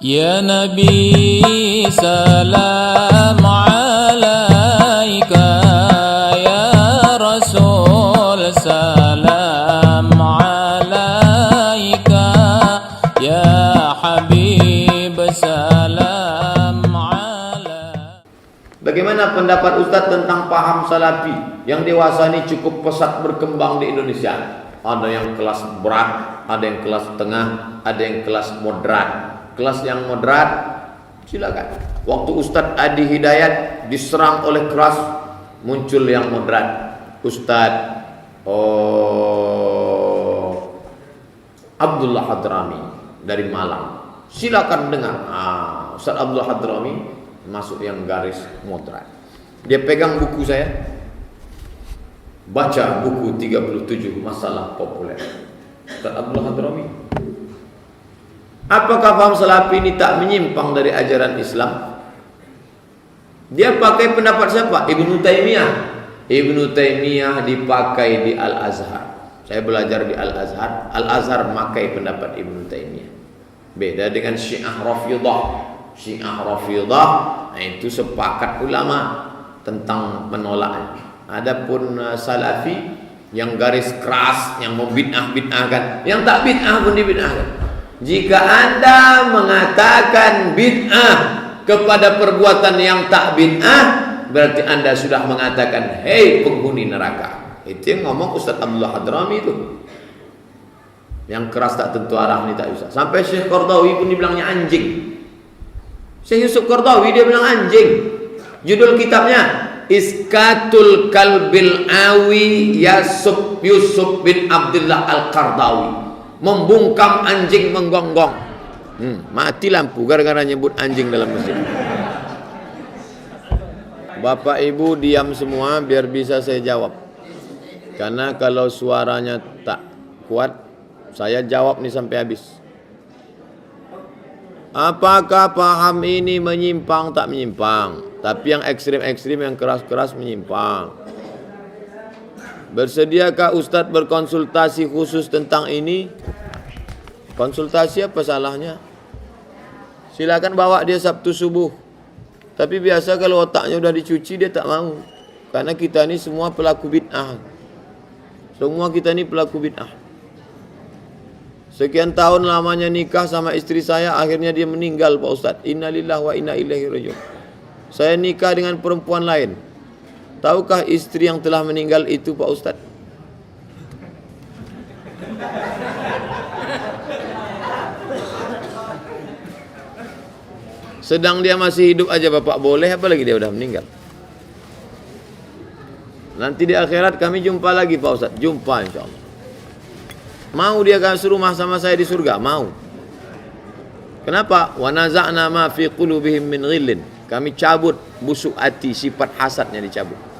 Ya Nabi salam alaika, ya Rasul salam alaika, ya Habib salam alaika. Bagaimana pendapat Ustadz tentang paham salafi yang dewasa ini cukup pesat berkembang di Indonesia? Ada yang kelas berat, ada yang kelas tengah, ada yang kelas moderat. Kelas yang moderat silakan. Waktu Ustadz Adi Hidayat diserang oleh keras, muncul yang moderat. Ustadz Abdullah Hadrami dari Malang, silakan dengar. Ustadz Abdullah Hadrami masuk yang garis moderat. Dia pegang buku saya, baca buku 37 masalah populer Ustadz Abdullah Hadrami. Apakah paham salafi ini tak menyimpang dari ajaran Islam? Dia pakai pendapat siapa? Ibnu Taimiyah. Ibnu Taimiyah dipakai di Al-Azhar. Saya belajar di Al-Azhar. Al-Azhar memakai pendapat Ibnu Taimiyah. Beda dengan Syiah Rafidhah. Syiah Rafidhah itu sepakat ulama tentang penolakan. Adapun salafi yang garis keras, yang membid'ah-bid'ahkan, yang tak bid'ah pun dibid'ahkan. Jika Anda mengatakan bid'ah kepada perbuatan yang tak bid'ah, berarti Anda sudah mengatakan hei penghuni neraka. Itu yang ngomong Ustadz Abdullah Hadrami itu. Yang keras tak tentu arah ini tak bisa. Sampai Syekh Qardawi pun dibilangnya anjing. Syekh Yusuf Qardawi dia bilang anjing. Judul kitabnya Iskatul Kalbil Awi Yusuf bin Abdullah Al-Qardawi. Membungkam anjing menggonggong. Mati lampu gara-gara nyebut anjing dalam masjid. Bapak Ibu diam semua biar bisa saya jawab. Karena kalau suaranya tak kuat, saya jawab nih sampai habis. Apakah paham ini menyimpang tak menyimpang? Tapi yang ekstrim-ekstrim, yang keras-keras menyimpang. Bersediakah Ustadz berkonsultasi khusus tentang ini? Konsultasi apa salahnya? Silakan bawa dia Sabtu subuh. Tapi biasa kalau otaknya udah dicuci dia tak mau. Karena kita ini semua pelaku bid'ah. Semua kita ini pelaku bid'ah. Sekian tahun lamanya nikah sama istri saya, akhirnya dia meninggal Pak Ustadz. Innalillahi wa inna ilaihi raji'un. Saya nikah dengan perempuan lain. Tahukah istri yang telah meninggal itu Pak Ustadz? Sedang dia masih hidup aja Bapak boleh, apalagi dia udah meninggal. Nanti di akhirat kami jumpa lagi Pak Ustadz. Jumpa insya Allah. Mau dia kasih rumah sama saya di surga? Mau. Kenapa? Wa naza'na ma fi qulubihim min ghillin. Kami cabut busuk hati, sifat hasadnya dicabut.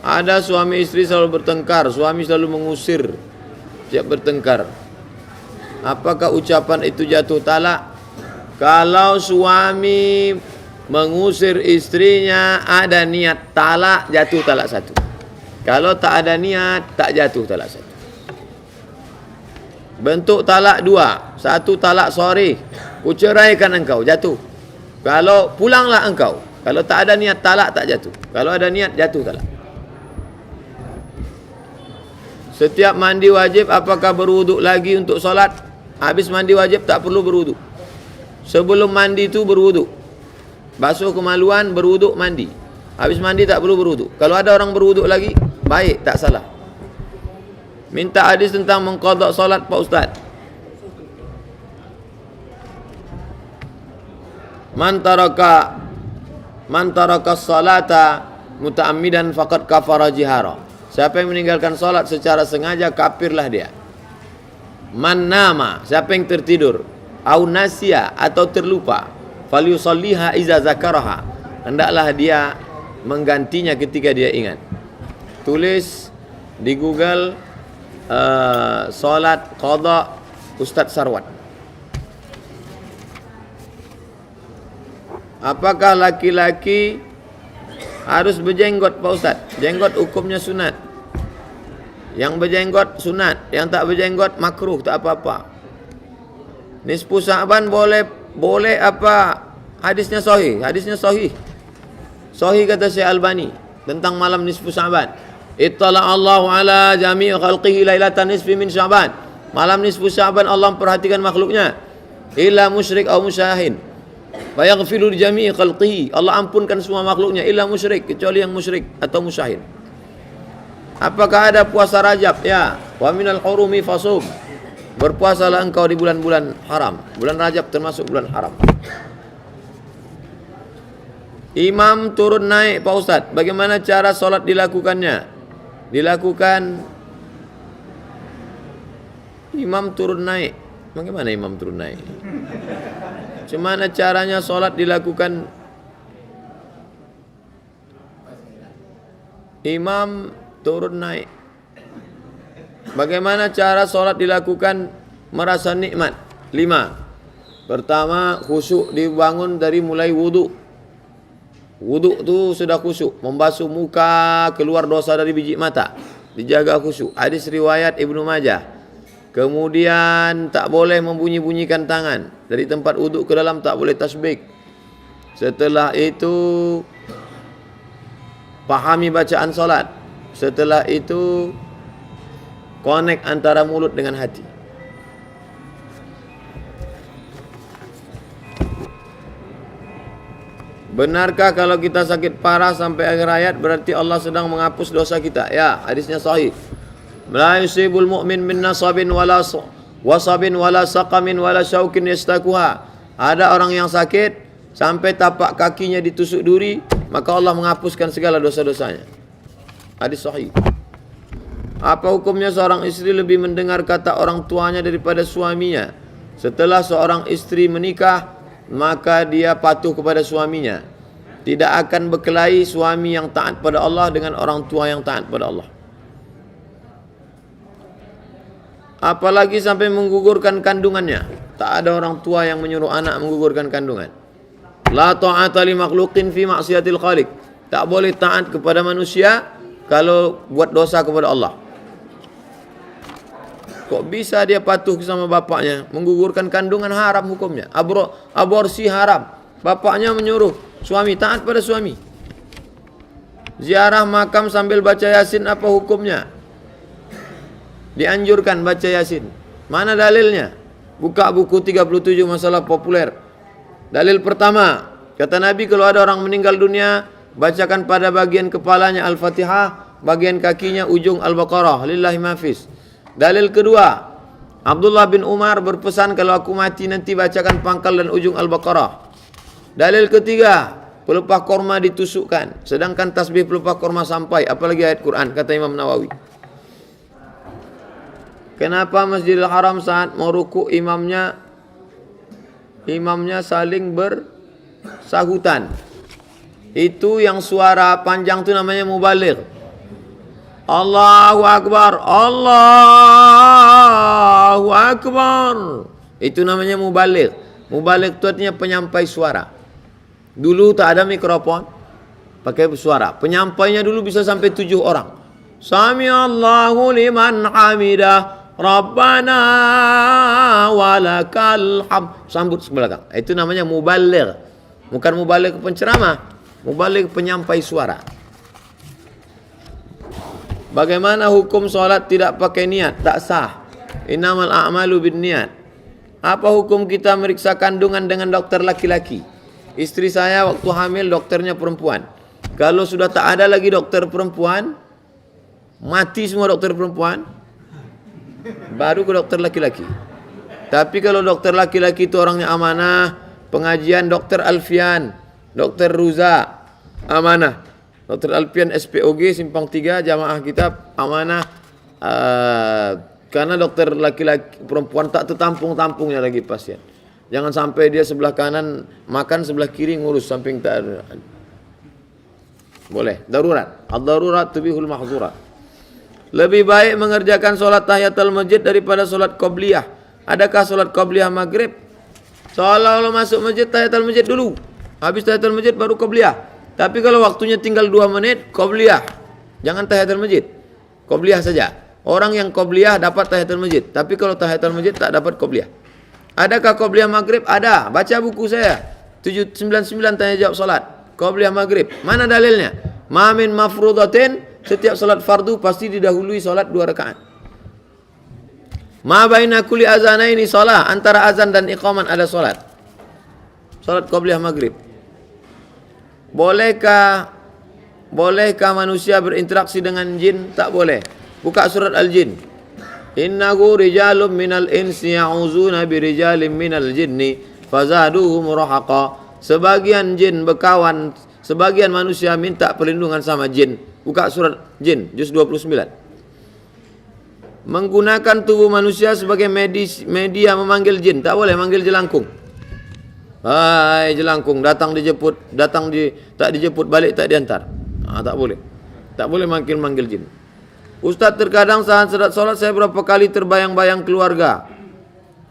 Ada suami istri selalu bertengkar, suami selalu mengusir setiap bertengkar. Apakah ucapan itu jatuh talak? Kalau suami mengusir istrinya ada niat talak, jatuh talak satu. Kalau tak ada niat, tak jatuh talak satu. Bentuk talak dua. Satu talak sorry, kuceraikan engkau, jatuh. Kalau pulanglah engkau. Kalau tak ada niat talak, tak jatuh. Kalau ada niat, jatuh talak. Setiap mandi wajib, apakah berwuduk lagi untuk solat? Habis mandi wajib tak perlu berwuduk. Sebelum mandi itu berwuduk. Basuh kemaluan, berwuduk, mandi. Habis mandi tak perlu berwuduk. Kalau ada orang berwuduk lagi, baik, tak salah. Minta hadis tentang mengqadha solat Pak Ustaz. Man taraka salata muta'ammidan faqad kafara jihara. Siapa yang meninggalkan salat secara sengaja, kafirlah dia. Man nama, siapa yang tertidur, au nasiya atau terlupa, falyusalliha iza zakaraha. Hendaklah dia menggantinya ketika dia ingat. Tulis di Google salat qadha Ustadz Sarwat. Apakah laki-laki harus berjenggot Pak Ustadz? Jenggot hukumnya sunat. Yang berjenggot sunat, yang tak berjenggot makruh, tak apa-apa. Nisfu Sya'ban boleh apa? Hadisnya sahih. Hadisnya sahih. Sahih kata Syekh Albani tentang malam nisfu Sya'ban. Ittala Allahu ala jami' khalqihi lailatan nisfi min Sya'ban. Malam nisfu Sya'ban Allah memperhatikan makhluknya. Illa musyrik aw musyahin. Fa yaghfiru li jami' khalqihi. Allah ampunkan semua makhluknya illa musyrik, kecuali yang musyrik atau musyahin. Apakah ada puasa Rajab? Ya. Wa minal hurumi fasum. Berpuasalah engkau di bulan-bulan haram. Bulan Rajab termasuk bulan haram. Imam turun naik Pak Ustadz. Bagaimana cara solat dilakukannya? Imam turun naik. Bagaimana imam turun naik? Gimana caranya solat dilakukan? Imam turun naik. Bagaimana cara solat dilakukan merasa nikmat? 5. Pertama, khusyuk dibangun dari mulai wudu. Wudu tu sudah khusyuk, membasuh muka, keluar dosa dari biji mata, dijaga khusyuk. Hadis riwayat Ibnu Majah. Kemudian tak boleh membunyi-bunyikan tangan dari tempat wudu ke dalam, tak boleh tasbih. Setelah itu pahami bacaan solat. Setelah itu connect antara mulut dengan hati. Benarkah kalau kita sakit parah sampai akhir hayat berarti Allah sedang menghapus dosa kita? Ya, hadisnya sahih. La yusibul mu'min min nasabin wala wasabin wala saqamin wala syaukin yastakuha. Ada orang yang sakit sampai tapak kakinya ditusuk duri, maka Allah menghapuskan segala dosa-dosanya. Hadis sahih. Apa hukumnya seorang istri lebih mendengar kata orang tuanya daripada suaminya? Setelah seorang istri menikah, maka dia patuh kepada suaminya. Tidak akan berkelahi suami yang taat pada Allah dengan orang tua yang taat pada Allah. Apalagi sampai menggugurkan kandungannya. Tak ada orang tua yang menyuruh anak menggugurkan kandungan. La ta'ata li makhluqin fi maksiatil khaliq. Tak boleh taat kepada manusia kalau buat dosa kepada Allah. Kok bisa dia patuh sama bapaknya? Menggugurkan kandungan haram hukumnya. Aborsi haram. Bapaknya menyuruh suami taat pada suami. Ziarah makam sambil baca Yasin, apa hukumnya? Dianjurkan baca Yasin. Mana dalilnya? Buka buku 37 masalah populer. Dalil pertama, kata Nabi, kalau ada orang meninggal dunia, bacakan pada bagian kepalanya Al-Fatihah, bagian kakinya ujung Al-Baqarah. Lillahi mafis. Dalil kedua, Abdullah bin Umar berpesan, kalau aku mati nanti bacakan pangkal dan ujung Al-Baqarah. Dalil ketiga, pelepah korma ditusukkan, sedangkan tasbih pelepah korma sampai, apalagi ayat Quran, kata Imam Nawawi. Kenapa Masjidil Haram saat mau ruku imamnya saling bersahutan? Itu yang suara panjang itu namanya mubaligh. Allahu Akbar, Allahu Akbar. Itu namanya mubaligh. Mubaligh itu artinya penyampai suara. Dulu tak ada mikrofon, pakai suara. Penyampainya dulu bisa sampai 7 orang. Sami Allahu liman hamidah, Rabbana walakal hamd. Sambut sebelakang. Itu namanya mubaligh. Bukan mubaligh penceramah, mubaligh penyampai suara. Bagaimana hukum solat tidak pakai niat? Tak sah. Innamal a'malu bin niat. Apa hukum kita meriksa kandungan dengan dokter laki-laki? Istri saya waktu hamil dokternya perempuan. Kalau sudah tak ada lagi dokter perempuan, mati semua dokter perempuan, baru ke dokter laki-laki. Tapi kalau dokter laki-laki itu orangnya amanah, pengajian dokter Alfian, dokter Ruza, amanah. Dr. Alpian SPOG Simpang 3 Jamaah Kitab amanah, karena dokter laki-laki perempuan tak tertampung-tampungnya lagi pasien. Jangan sampai dia sebelah kanan makan, sebelah kiri ngurus samping tak ada. Boleh, darurat. Ad-darurat tubihul mahzurat. Lebih baik mengerjakan solat tahiyatul masjid daripada solat qabliyah. Adakah solat qabliyah maghrib? Seolah-olah masuk masjid tahiyatul masjid dulu, habis tahiyatul masjid baru qabliyah. Tapi kalau waktunya tinggal 2 menit, qobliyah. Jangan tahiyatul masjid, qobliyah saja. Orang yang qobliyah dapat tahiyatul masjid. Tapi kalau tahiyatul masjid tak dapat qobliyah. Adakah qabliyah maghrib? Ada. Baca buku saya. 799 tanya jawab salat. Qabliyah maghrib. Mana dalilnya? Ma min mafrudatin, setiap salat fardu pasti didahului salat 2 rakaat. Ma baina kulli azanaini salat, antara azan dan iqaman ada salat. Salat qabliyah maghrib. Bolehkah manusia berinteraksi dengan jin? Tak boleh. Buka surat Al-Jin. Innahu rijalun minal insi ya'uzuna birijalin minal jinni fazaduhum rahaqa. Sebagian jin berkawan, sebagian manusia minta perlindungan sama jin. Buka surat Jin, juz 29. Menggunakan tubuh manusia sebagai media memanggil jin. Tak boleh manggil jelangkung. Hai jelangkung, tak dijemput balik, tak diantar. Tak boleh. Tak boleh manggil jin. Ustaz, terkadang saat solat saya berapa kali terbayang-bayang keluarga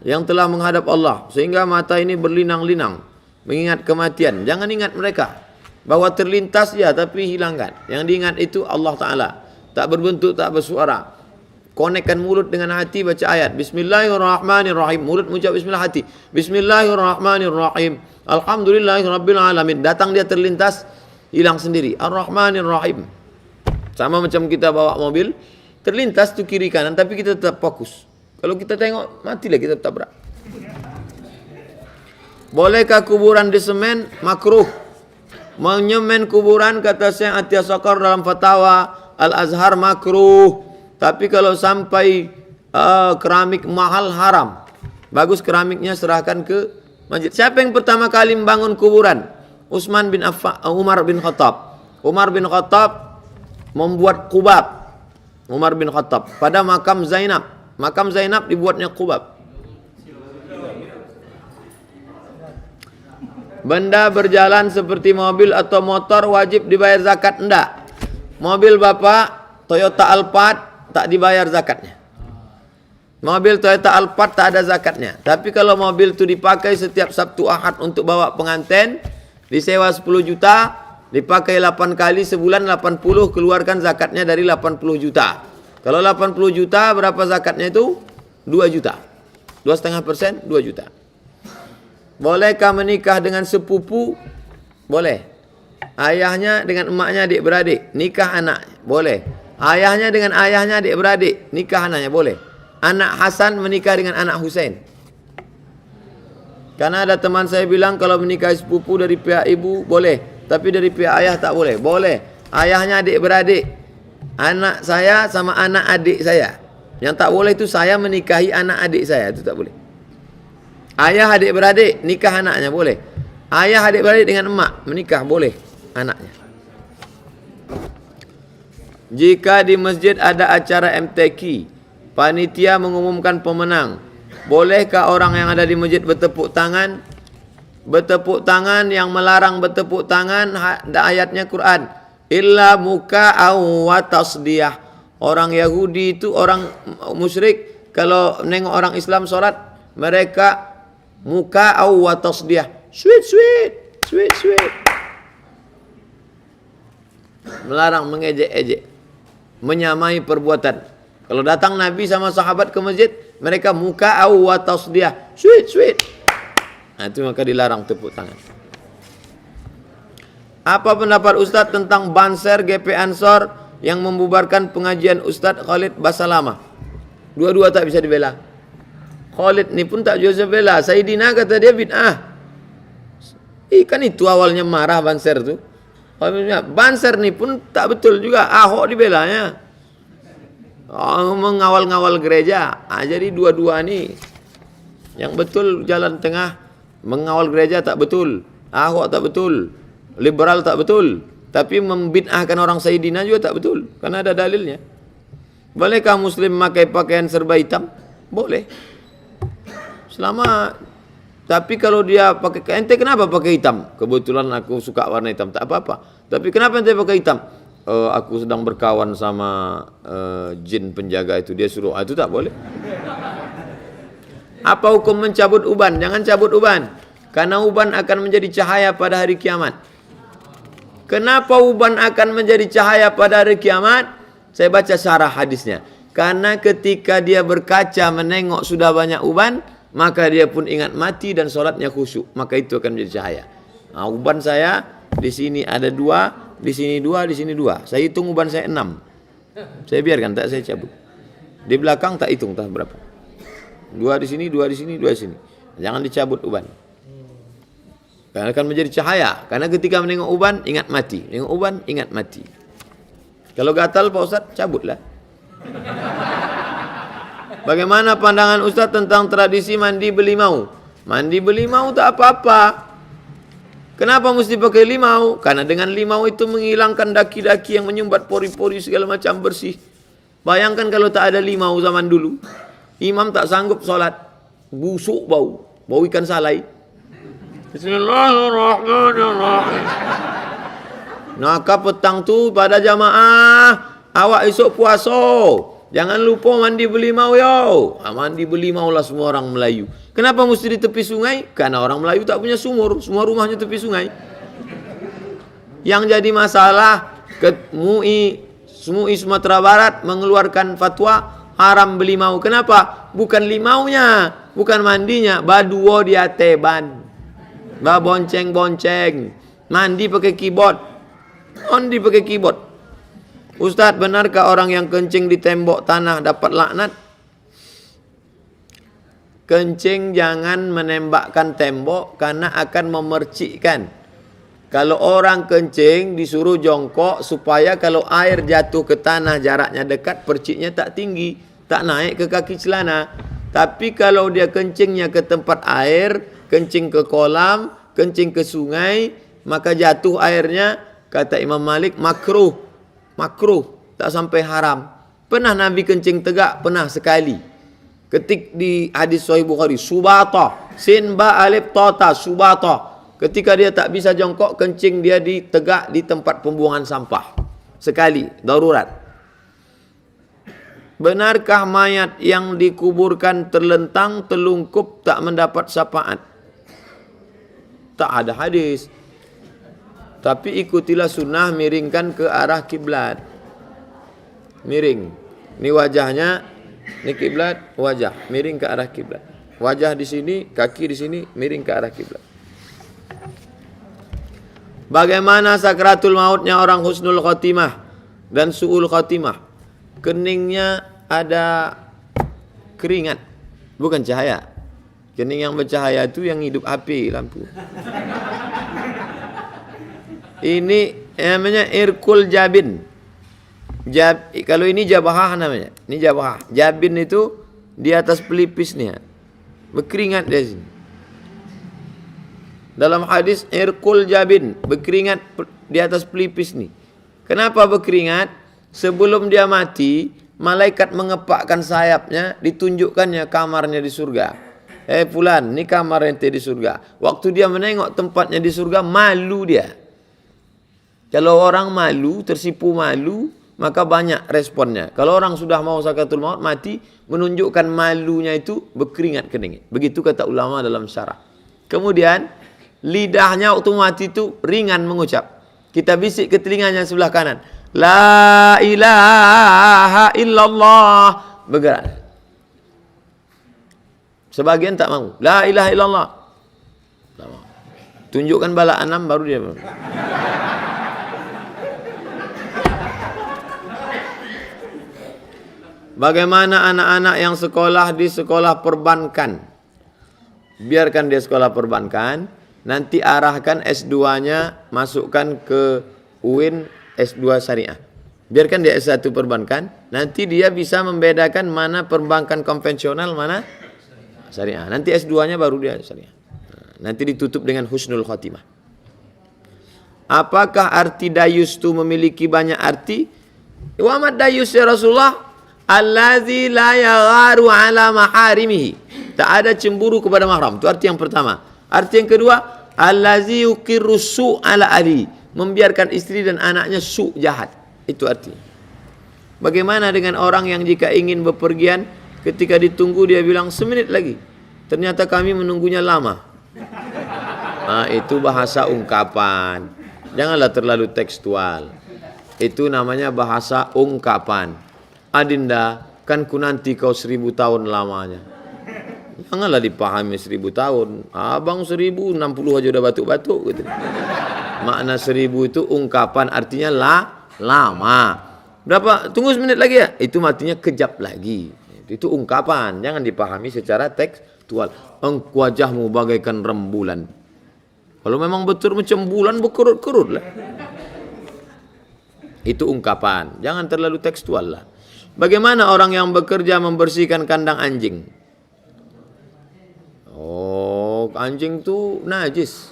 yang telah menghadap Allah, sehingga mata ini berlinang-linang mengingat kematian. Jangan ingat mereka. Bahwa terlintas ya, tapi hilangkan. Yang diingat itu Allah Ta'ala. Tak berbentuk, tak bersuara. Konekkan mulut dengan hati, baca ayat. Bismillahirrahmanirrahim. Mulut mengucap bismillah, hati. Bismillahirrahmanirrahim. Alhamdulillahirabbil alamin. Datang dia terlintas, hilang sendiri. Ar-Rahmanirrahim. Sama macam kita bawa mobil, terlintas tu kiri kanan, tapi kita tetap fokus. Kalau kita tengok, matilah kita tabrak. Bolehkah kuburan di semen? Makruh. Menyemen kuburan, kata Syekh Atiyah Saqar dalam fatwa Al-Azhar, makruh. Tapi kalau sampai keramik mahal, haram. Bagus keramiknya, serahkan ke masjid. Siapa yang pertama kali membangun kuburan? Umar bin Khattab. Umar bin Khattab membuat qubab. Umar bin Khattab pada makam Zainab. Makam Zainab dibuatnya qubab. Benda berjalan seperti mobil atau motor wajib dibayar zakat? Enggak. Mobil Bapak Toyota Alphard tak dibayar zakatnya. Mobil Toyota Alphard tak ada zakatnya. Tapi kalau mobil itu dipakai setiap Sabtu Ahad untuk bawa pengantin, disewa 10 juta, dipakai 8 kali sebulan 80, keluarkan zakatnya dari 80 juta. Kalau 80 juta berapa zakatnya itu? 2 juta. 2,5%, 2 juta. Bolehkah menikah dengan sepupu? Boleh. Ayahnya dengan emaknya adik-beradik, nikah anaknya. Boleh. Ayahnya dengan ayahnya adik-beradik, nikah anaknya. Boleh. Anak Hasan menikah dengan anak Husain. Karena ada teman saya bilang kalau menikah sepupu dari pihak ibu boleh, tapi dari pihak ayah tak boleh. Boleh. Ayahnya adik-beradik, anak saya sama anak adik saya. Yang tak boleh itu saya menikahi anak adik saya, itu tak boleh. Ayah adik-beradik, nikah anaknya boleh. Ayah adik-beradik dengan emak, menikah boleh anaknya. Jika di masjid ada acara MTQ, panitia mengumumkan pemenang, bolehkah orang yang ada di masjid bertepuk tangan? Bertepuk tangan, yang melarang bertepuk tangan ayatnya Quran. Illa muka'aw wa tasdiyah. Orang Yahudi itu, orang musyrik, kalau nengok orang Islam sholat, mereka muka'aw wa tasdiyah. Sweet. Melarang, mengejek-ejek, menyamai perbuatan. Kalau datang Nabi sama sahabat ke masjid, mereka muka'aw wa tasdiyah. Sweet. Nah, itu maka dilarang tepuk tangan. Apa pendapat Ustadz tentang Banser GP Ansor yang membubarkan pengajian Ustadz Khalid Basalamah? Dua-dua tak bisa dibela. Khalid ni pun tak bisa bela. Sayyidina kata dia bid'ah. Kan itu awalnya marah Banser tu. Banser ni pun tak betul juga. Ahok dibelanya. Mengawal-ngawal gereja. Jadi dua-dua ni yang betul jalan tengah. Mengawal gereja tak betul. Ahok tak betul. Liberal tak betul. Tapi membid'ahkan orang Sayyidina juga tak betul. Karena ada dalilnya. Bolehkah Muslim memakai pakaian serba hitam? Boleh. Tapi kalau dia pakai, ente kenapa pakai hitam? Kebetulan aku suka warna hitam, tak apa-apa. Tapi kenapa ente pakai hitam? Aku sedang berkawan sama jin penjaga itu, dia suruh. Itu tak boleh. Apa hukum mencabut uban? Jangan cabut uban. Karena uban akan menjadi cahaya pada hari kiamat. Kenapa uban akan menjadi cahaya pada hari kiamat? Saya baca syarah hadisnya. Karena ketika dia berkaca menengok sudah banyak uban, maka dia pun ingat mati dan sholatnya khusyuk, maka itu akan menjadi cahaya. Nah, uban saya di sini ada 2, di sini 2, di sini 2. Saya hitung uban saya 6. Saya biarkan, tak saya cabut. Di belakang tak hitung tak berapa. 2 di sini, 2 di sini, 2 di sini. Jangan dicabut uban. Karena akan menjadi cahaya. Karena ketika menengok uban, ingat mati. Menengok uban, ingat mati. Kalau gatal Pak Ustaz, cabutlah. Bagaimana pandangan Ustaz tentang tradisi mandi belimau? Mandi belimau tak apa-apa. Kenapa mesti pakai limau? Karena dengan limau itu menghilangkan daki-daki yang menyumbat pori-pori segala macam bersih. Bayangkan kalau tak ada limau zaman dulu. Imam tak sanggup sholat. Busuk bau. Bau ikan salai. Bismillahirrahmanirrahim. Maka petang tu pada jamaah, awak esok puasa. Jangan lupa mandi belimau yo. Mandi belimau lah semua orang Melayu. Kenapa mesti di tepi sungai? Karena orang Melayu tak punya sumur. Semua rumahnya tepi sungai. Yang jadi masalah, MUI Sumatera Barat mengeluarkan fatwa haram belimau. Kenapa? Bukan limaunya, bukan mandinya. Baduo dia teban. Ba bonceng-bonceng. Mandi pakai keyboard. Mandi pakai keyboard. Ustaz, benarkah orang yang kencing di tembok tanah dapat laknat? Kencing jangan menembakkan tembok karena akan memercikkan. Kalau orang kencing disuruh jongkok supaya kalau air jatuh ke tanah jaraknya dekat, perciknya tak tinggi, tak naik ke kaki celana. Tapi kalau dia kencingnya ke tempat air, kencing ke kolam, kencing ke sungai, maka jatuh airnya, kata Imam Malik, makruh. Makruh, tak sampai haram. Pernah Nabi kencing tegak? Pernah sekali. Ketik di hadis Sahih Bukhari, subata, sin ba alif ta, subata. Ketika dia tak bisa jongkok, kencing dia di tegak di tempat pembuangan sampah. Sekali, darurat. Benarkah mayat yang dikuburkan terlentang, telungkup, tak mendapat syafaat? Tak ada hadis. Tapi ikutilah sunnah, miringkan ke arah kiblat. Miring. Ini wajahnya, ini kiblat, wajah. Miring ke arah kiblat. Wajah di sini, kaki di sini, miring ke arah kiblat. Bagaimana sakratul mautnya orang husnul khotimah dan su'ul khotimah? Keningnya ada keringat, bukan cahaya. Kening yang bercahaya itu yang hidup api lampu. Ini namanya irkul jabin. Kalau ini jabahah namanya. Ini jabahah. Jabin itu di atas pelipis nih. Berkeringat dari sini. Dalam hadis irkul jabin, berkeringat di atas pelipis nih. Kenapa berkeringat? Sebelum dia mati, malaikat mengepakkan sayapnya, ditunjukkannya kamarnya di surga. Fulan, ini kamar ente di surga. Waktu dia menengok tempatnya di surga, malu dia. Kalau orang malu, tersipu malu, maka banyak responnya. Kalau orang sudah mau sakratul maut mati, menunjukkan malunya itu berkeringat kening. Begitu kata ulama dalam syarah. Kemudian lidahnya waktu mati itu ringan mengucap. Kita bisik ke telinganya sebelah kanan. La ilaha illallah. Bergerak. Sebagian tak mau. La ilaha illallah. Tak mau. Tunjukkan bala 6 baru dia mau. Bagaimana anak-anak yang sekolah di sekolah perbankan? Biarkan dia sekolah perbankan, nanti arahkan S2-nya, masukkan ke UIN S2 syariah. Biarkan dia S1 perbankan, nanti dia bisa membedakan mana perbankan konvensional, mana syariah. Nanti S2-nya baru dia syariah. Nanti ditutup dengan husnul khotimah. Apakah arti dayus itu memiliki banyak arti? Wa mad dayus ya Rasulullah? Allazi la yagharu ala maharimihi. Tak ada cemburu kepada mahram. Itu arti yang pertama. Arti yang kedua, allazi yuqirru su' ala ali. Membiarkan istri dan anaknya su' jahat. Itu arti. Bagaimana dengan orang yang jika ingin bepergian, ketika ditunggu dia bilang semenit lagi. Ternyata kami menunggunya lama. Nah, itu bahasa ungkapan. Janganlah terlalu tekstual. Itu namanya bahasa ungkapan. Adinda, kan ku nanti kau 1000 tahun lamanya. Janganlah dipahami 1000 tahun. Abang 1060 aja udah batuk-batuk gitu. Makna 1000 itu ungkapan artinya lama. Berapa? Tunggu semenit lagi ya? Itu artinya kejap lagi. Itu ungkapan, jangan dipahami secara tekstual. Wajahmu bagaikan rembulan. Kalau memang betul macam bulan berkerut-kerut lah. Itu ungkapan, jangan terlalu tekstual lah. Bagaimana orang yang bekerja membersihkan kandang anjing? Oh, anjing tu najis.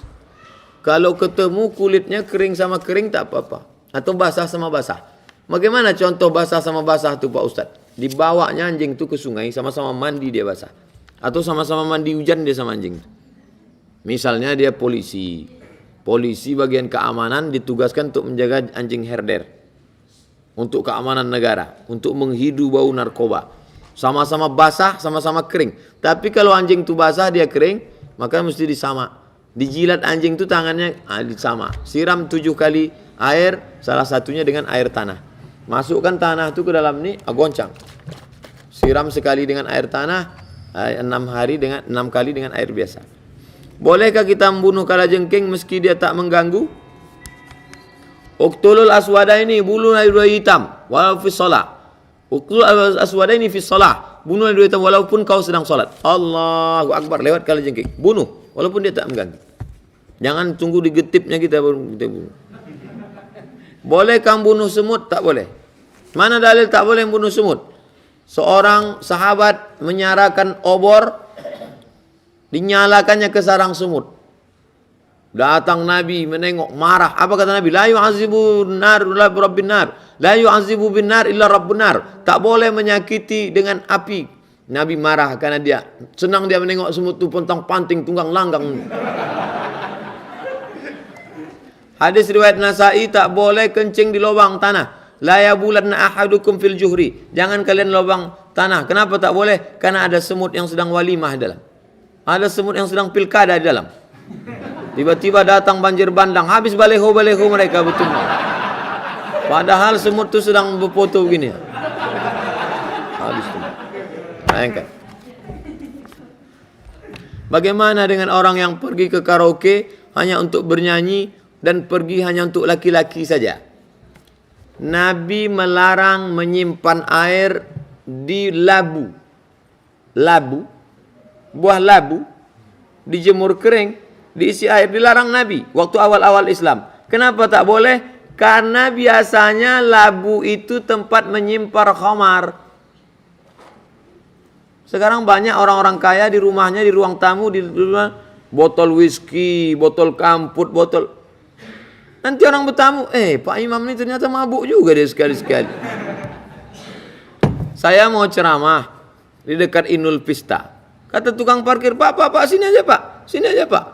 Kalau ketemu kulitnya kering sama kering tak apa-apa. Atau basah sama basah. Bagaimana contoh basah sama basah tu Pak Ustadz? Dibawanya anjing tu ke sungai, sama-sama mandi dia basah. Atau sama-sama mandi hujan dia sama anjing. Misalnya dia polisi. Polisi bagian keamanan ditugaskan untuk menjaga anjing herder. Untuk keamanan negara. Untuk menghidu bau narkoba. Sama-sama basah, sama-sama kering. Tapi kalau anjing itu basah, dia kering, maka mesti disama. Dijilat anjing itu tangannya disama. Siram 7 kali air, salah satunya dengan air tanah. Masukkan tanah itu ke dalam ini, goncang. Siram sekali dengan air tanah, 6 kali dengan air biasa. Bolehkah kita membunuh kalajengking meski dia tak mengganggu? Uqtulul aswada ini, bunuh dua hitam, walau fi shalah. Uqtulul aswada ini fi shalah, bunuh dua hitam walaupun kau sedang salat. Allahu Akbar, lewat kalajengking, bunuh walaupun dia tak mengganggu. Jangan tunggu digetipnya kita baru kita bunuh. Boleh kamu bunuh semut? Tak boleh. Mana dalil tak boleh membunuh semut? Seorang sahabat menyalakan obor, dinyalakannya ke sarang semut. Datang Nabi menengok, marah. Apa kata Nabi? La yu'azibu nar illa rabbin nar. La yu'azibu bin nar illa rabbun nar. Tak boleh menyakiti dengan api. Nabi marah karena dia senang dia menengok semut itu pontang-panting, tunggang langgang. Hadis riwayat Nasai, tak boleh kencing di lubang tanah. La yabulanna ahadukum fil juhri. Jangan kalian lubang tanah. Kenapa tak boleh? Karena ada semut yang sedang walimah di dalam. Ada semut yang sedang pilkada di dalam. Tiba-tiba datang banjir bandang, habis baleho-baleho mereka betul. Padahal semut itu sedang berfoto begini. Habis itu. Bayangkan. Bagaimana dengan orang yang pergi ke karaoke hanya untuk bernyanyi dan pergi hanya untuk laki-laki saja? Nabi melarang menyimpan air di labu. Labu, buah labu, dijemur kering, diisi air, dilarang Nabi waktu awal-awal Islam. Kenapa tak boleh? Karena biasanya labu itu tempat menyimpan khamar. Sekarang banyak orang-orang kaya di rumahnya, di ruang tamu, di rumah, botol whisky, botol kamput, botol. Nanti orang bertamu, Pak Imam ini ternyata mabuk juga dia sekali-sekali. Saya mau ceramah di dekat Inul Pista. Kata tukang parkir, Pak, sini aja Pak, sini aja Pak.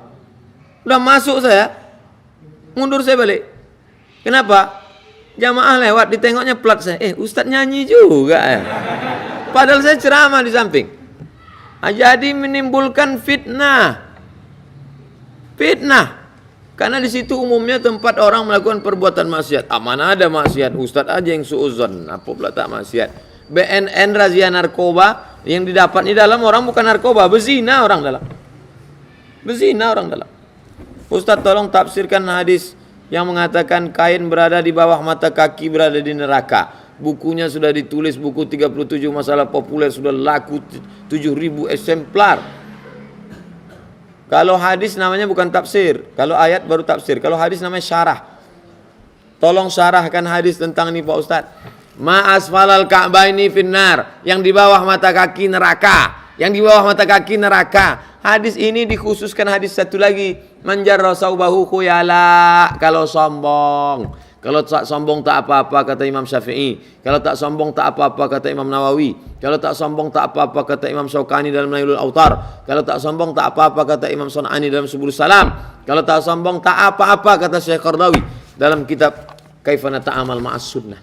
Udah masuk saya, mundur saya balik. Kenapa? Jamaah lewat, ditengoknya plat saya. Ustadz nyanyi juga ya. Padahal saya ceramah di samping. Jadi menimbulkan fitnah. Fitnah. Karena di situ umumnya tempat orang melakukan perbuatan maksiat. Mana ada maksiat? Ustadz aja yang suuzon. Apa pula tak maksiat? BNN razia narkoba yang didapat di dalam orang bukan narkoba, bezina orang dalam. Bezina orang dalam. Ustadz tolong tafsirkan hadis yang mengatakan kain berada di bawah mata kaki berada di neraka. Bukunya sudah ditulis, buku 37 masalah populer sudah laku 7.000 eksemplar. Kalau hadis namanya bukan tafsir, kalau ayat baru tafsir. Kalau hadis namanya syarah. Tolong syarahkan hadis tentang ini Pak Ustadz. Ma asfalal ka'baini finnar, yang di bawah mata kaki neraka. Yang di bawah mata kaki neraka. Hadis ini dikhususkan hadis satu lagi, manjarra saubahu khuyala, kalau sombong. Kalau tak sombong tak apa-apa kata Imam Syafi'i. Kalau tak sombong tak apa-apa kata Imam Nawawi. Kalau tak sombong tak apa-apa kata Imam Syaukani dalam Nailul Autar. Kalau tak sombong tak apa-apa kata Imam Sun'ani dalam Subul Salam. Kalau tak sombong tak apa-apa kata Syekh Qardawi dalam kitab Kaifa Nata'amal Ma'as Sunnah.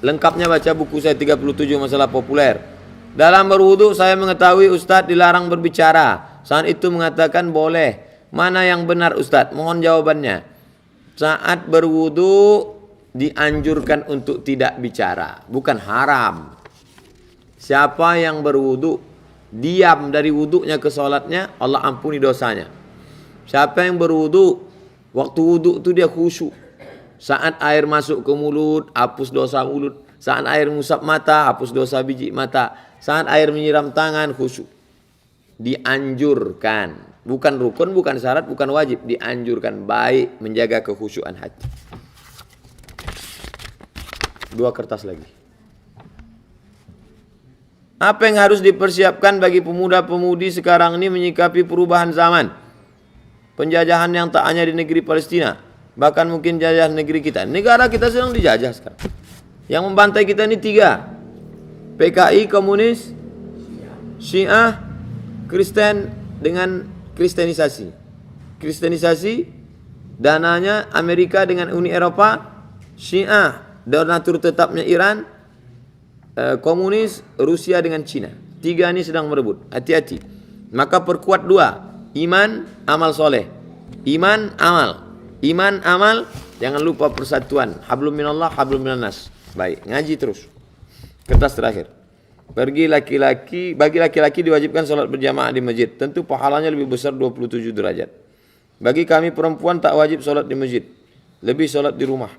Lengkapnya baca buku saya 37 masalah populer. Dalam berwudu saya mengetahui Ustadz dilarang berbicara. Saat itu mengatakan boleh. Mana yang benar Ustadz? Mohon jawabannya. Saat berwudu dianjurkan untuk tidak bicara, bukan haram. Siapa yang berwudu diam dari wuduknya ke sholatnya, Allah ampuni dosanya. Siapa yang berwuduk, waktu wuduk itu dia khusyuk. Saat air masuk ke mulut, hapus dosa mulut. Saat air mengusap mata, hapus dosa biji mata. Saat air menyiram tangan, khusyuk. Dianjurkan, bukan rukun, bukan syarat, bukan wajib, dianjurkan, baik menjaga kekhusyuan hati. 2 kertas lagi. Apa yang harus dipersiapkan bagi pemuda-pemudi sekarang ini menyikapi perubahan zaman? Penjajahan yang tak hanya di negeri Palestina, bahkan mungkin jajah negeri kita. Negara kita sedang dijajah sekarang. Yang membantai kita ini 3. PKI, komunis, Syiah, Kristen dengan kristenisasi. Kristenisasi, dananya Amerika dengan Uni Eropa, Syiah, donatur tetapnya Iran, komunis Rusia dengan Cina. 3 ini sedang merebut. Hati-hati. Maka perkuat 2. Iman, amal soleh. Iman, amal. Iman, amal. Jangan lupa persatuan. Hablum minallah, hablum minannas. Baik, ngaji terus. Kertas terakhir. Bagi laki-laki diwajibkan sholat berjamaah di masjid. Tentu pahalanya lebih besar 27 derajat. Bagi kami perempuan tak wajib sholat di masjid. Lebih sholat di rumah.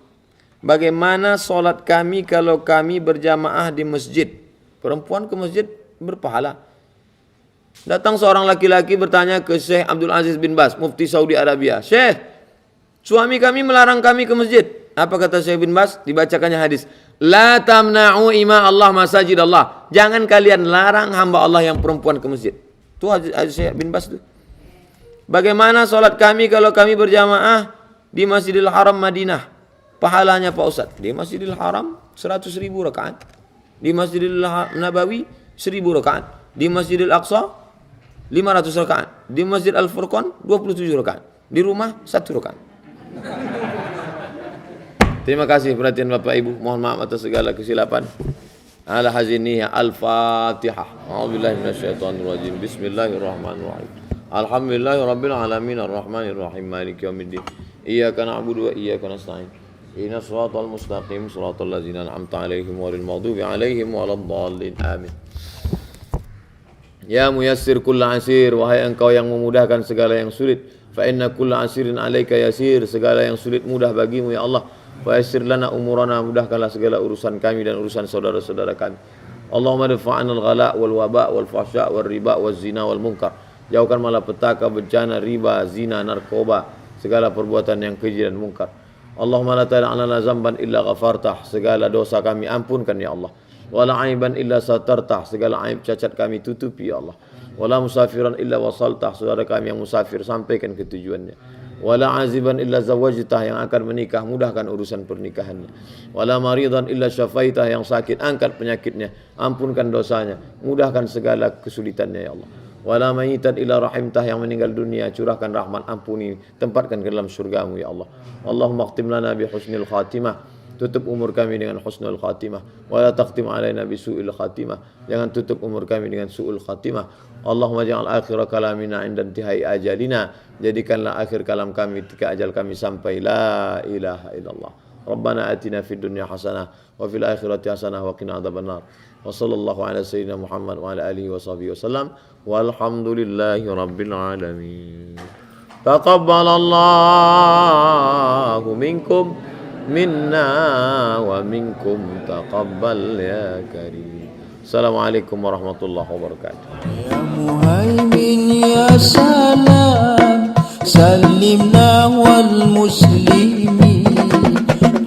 Bagaimana sholat kami kalau kami berjamaah di masjid? Perempuan ke masjid berpahala. Datang seorang laki-laki bertanya ke Syekh Abdul Aziz bin Baz, Mufti Saudi Arabia. Syekh, suami kami melarang kami ke masjid. Apa kata Syekh bin Baz? Dibacakannya hadis. La tamna'u ima Allah masajid Allah. Jangan kalian larang hamba Allah yang perempuan ke masjid. Itu hadis Syekh bin Baz itu. Bagaimana sholat kami kalau kami berjamaah di Masjidil Haram Madinah? Pahalanya Pak Ustaz, di Masjidil Haram 100.000 rakaat, di Masjidil Nabawi 1.000 rakaat, di Masjidil Aqsa 500 rakaat, di Masjid Al-Furqan 27 rakaat, di rumah 1 rakaat. Terima kasih perhatian Bapak Ibu, mohon maaf atas segala kesilapan. Ala haziniya Al-Fatihah. A'udzubillahi minasyaitonirrajim. Bismillahirrahmanirrahim. Alhamdulillahirabbil alamin arrahmanir rahim maliki yaumiddin. Iyyaka na'budu wa iyyaka nasta'in. Ihdinas siratal mustaqim siratal ladzina an'amta 'alaihim ghairil maghdubi 'alaihim waladdallin. Amin. Ya muyassir kulla asir, wahai engkau yang memudahkan segala yang sulit. Fa inna kulla asirin 'alaika yasir, segala yang sulit mudah bagimu ya Allah. Fa yassir lana umurana, mudahkanlah segala urusan kami dan urusan saudara-saudara kami. Allahumma dafa'na al-ghala wal waba wal fahsya wal riba waz zina wal munkar. Jauhkan malapetaka, bencana, riba, zina, narkoba, segala perbuatan yang keji dan munkar. Allahumma la tada'lana zamban illa ghafartah, segala dosa kami ampunkan ya Allah. Wala aiban illa satartah, segala aib cacat kami tutupi ya Allah. Wala musafiran illa wasaltah, saudara kami yang musafir sampaikan ke tujuannya. Wala aziban illa zawajtah, yang akan menikah mudahkan urusan pernikahannya. Wala maridan illa syafaitah, yang sakit angkat penyakitnya, ampunkan dosanya, mudahkan segala kesulitannya ya Allah. Wala mayitan illa rahimtah, yang meninggal dunia curahkan rahmat, ampuni, tempatkan ke dalam surgamu ya Allah. Allahumma khtim lana bi husnil khatimah, tutup umur kami dengan husnul khatimah. Wala taqtim alaina bi su'il khatimah, jangan tutup umur kami dengan su'ul khatimah. Allahumma ja'al akhir kalamina inda intihai ajalina, jadikanlah akhir kalam kami ketika ajal kami sampai. La ilaha illallah. Rabbana atina fid dunya hasanah wa fil akhirati hasanah wa qina adzabannar. Wa sallallahu ala sayyidina Muhammad wa ala alihi wa sahbihi wasallam. Walhamdulillahi rabbil alamin. Taqabbalallahu minkum minna wa minkum taqabbal ya karim. Assalamualaikum warahmatullahi wabarakatuh. Ya muhaimin ya salam, salimna wal muslimin.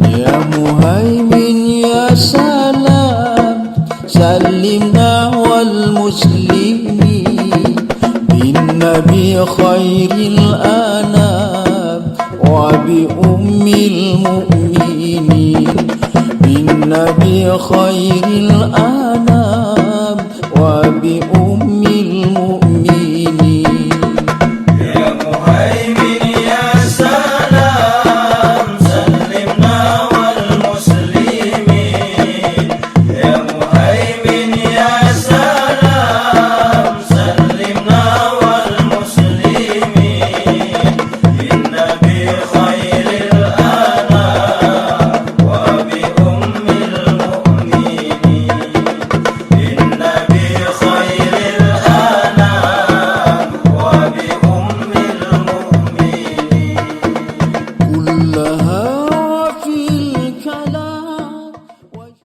Ya muhaimin ya salam, salimna wal muslimin. Bin nabi khairil anam wa bi ummil mu'minin. Bin nabi khairil anam wa bi